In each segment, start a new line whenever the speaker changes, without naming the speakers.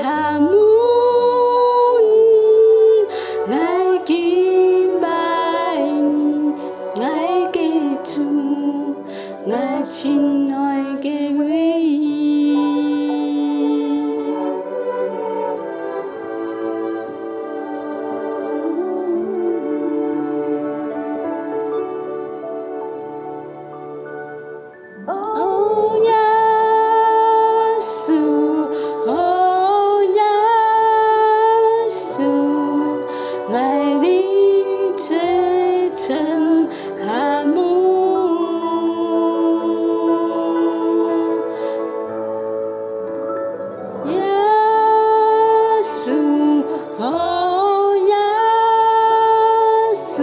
哈姆，爱敬拜，爱给主，爱亲爱给唯一。哦，耶稣，哦，耶稣，爱领最深哈姆。耶稣，哦，耶稣，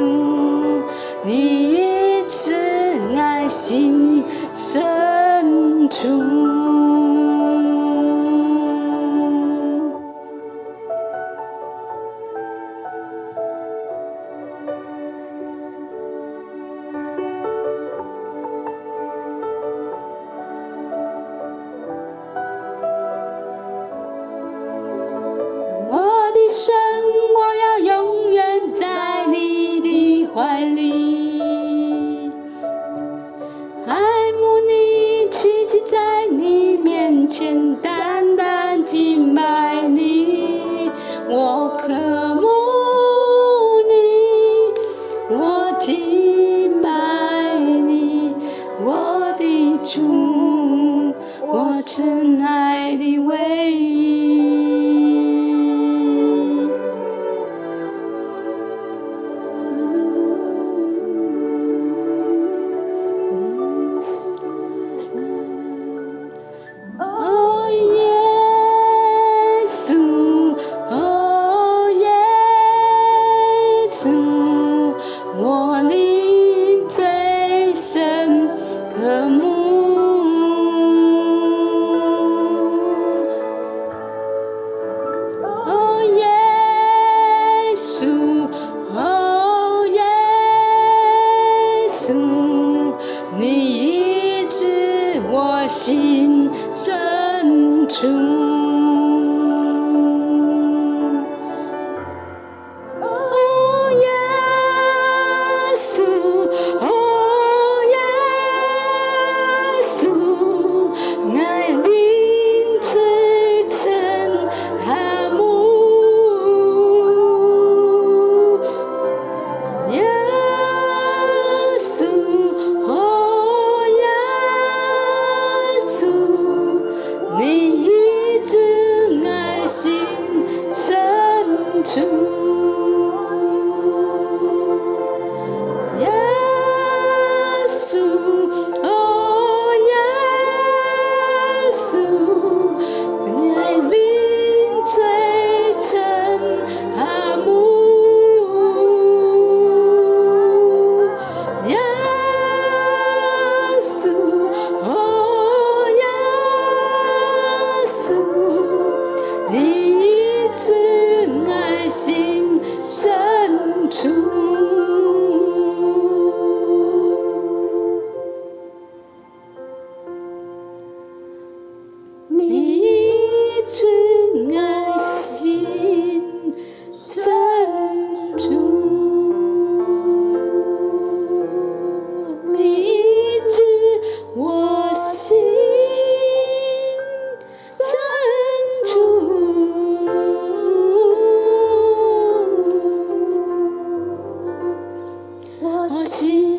你一直爱心深处。我的神，我要永远在你的怀里，爱慕你，屈膝在你面前，单单敬拜你。我渴慕你，我敬拜你，我的主，我亲爱的唯一。哦，耶稣，哦，耶稣，我领最深渴慕。哦，耶稣，哦，耶稣，你医治我心深处。哦，耶稣，哦，耶稣，爱领最深哈姆。耶稣，哦，耶稣，你一直爱心深处。耶稣，哦，耶稣，爱领最深哈姆。耶稣，哦，耶稣，你一直爱心深处。你一直爱心深处，你医治我心深处。我敬